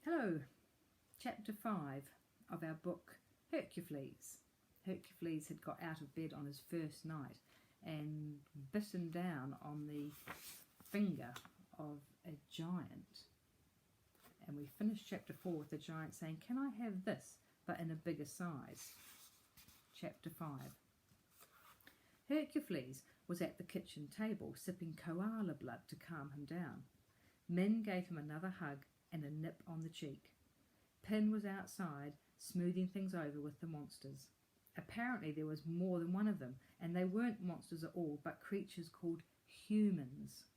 Hello, chapter 5 of our book Hercufleas. Hercufleas had got out of bed on his first night and bitten down on the finger of a giant. And we finished chapter 4 with the giant saying, "Can I have this, but in a bigger size?" Chapter 5. Hercufleas was at the kitchen table sipping koala blood to calm him down. Min gave him another hug and a nip on the cheek. Pin was outside, smoothing things over with the monsters. Apparently there was more than one of them, and they weren't monsters at all, but creatures called humans.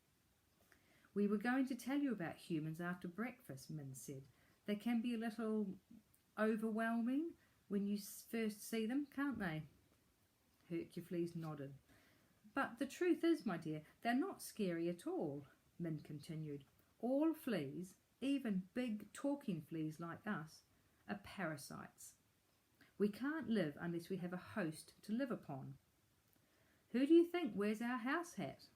"We were going to tell you about humans after breakfast," Min said. "They can be a little overwhelming when you first see them, can't they?" Hercufleas nodded. "But the truth is, my dear, they're not scary at all," Min continued. "All fleas, even big talking fleas like us, are parasites. We can't live unless we have a host to live upon. Who do you think wears our house hat?"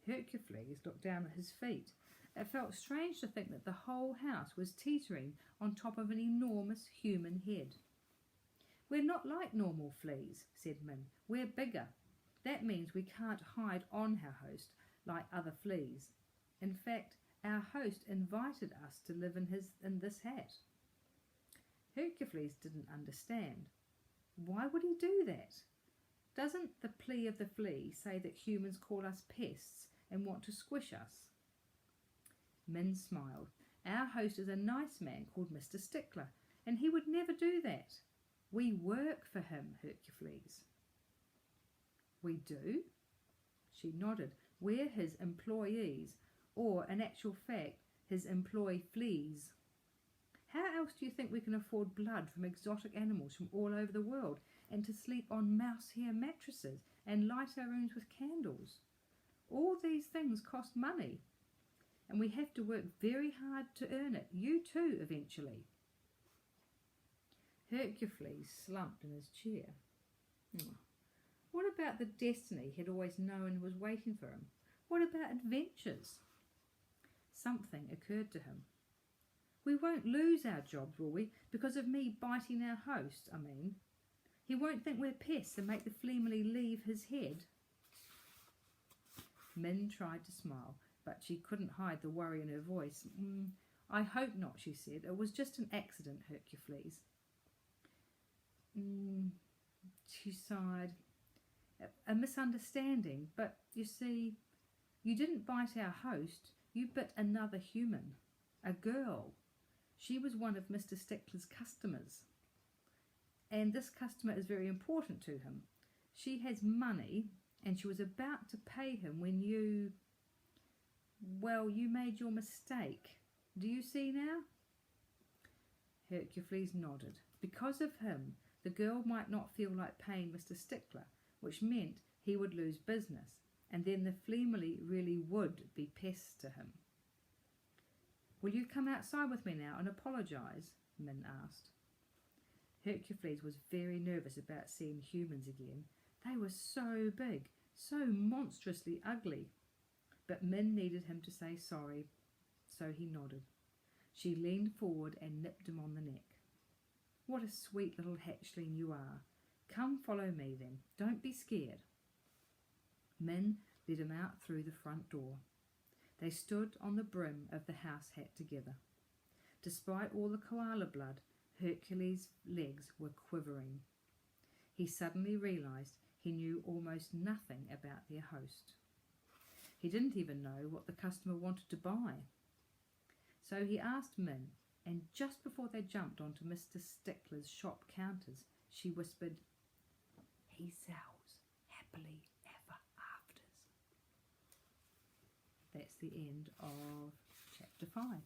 Hercufleas looked down at his feet. It felt strange to think that the whole house was teetering on top of an enormous human head. "We're not like normal fleas," said Min. "We're bigger. That means we can't hide on our host like other fleas. In fact, our host invited us to live in this hat." Hercufleas didn't understand. Why would he do that? Doesn't the plea of the flea say that humans call us pests and want to squish us? Min smiled. "Our host is a nice man called Mr. Stickler, and he would never do that. We work for him, Hercufleas." "We do?" She nodded. "We're his employees, or in actual fact, his employ-fleas. How else do you think we can afford blood from exotic animals from all over the world, and to sleep on mouse-hair mattresses and light our rooms with candles? All these things cost money, and we have to work very hard to earn it. You too, eventually." Hercufleas slumped in his chair. What about the destiny he'd always known was waiting for him? What about adventures? Something occurred to him. "We won't lose our jobs, will we, because of me biting our host, I mean? He won't think we're pests and make the fleamily leave his head?" Min tried to smile, but she couldn't hide the worry in her voice. "I hope not," she said. "It was just an accident, Hercufleas." She sighed. "A misunderstanding, but you see, you didn't bite our host, you bit another human, a girl. She was one of Mr. Stickler's customers, and this customer is very important to him. She has money, and she was about to pay him when you made your mistake. Do you see now?" Hercufleas nodded. Because of him, the girl might not feel like paying Mr. Stickler, which meant he would lose business, and then the fleamily really would be pests to him. "Will you come outside with me now and apologise?" Min asked. Hercufleas was very nervous about seeing humans again. They were so big, so monstrously ugly. But Min needed him to say sorry, so he nodded. She leaned forward and nipped him on the neck. "What a sweet little hatchling you are. Come follow me then. Don't be scared." Min led him out through the front door. They stood on the brim of the house hat together. Despite all the koala blood, Hercules' legs were quivering. He suddenly realized he knew almost nothing about their host. He didn't even know what the customer wanted to buy. So he asked Min, and just before they jumped onto Mr. Stickler's shop counters, she whispered, "He sells happily ever afters." That's the end of chapter 5.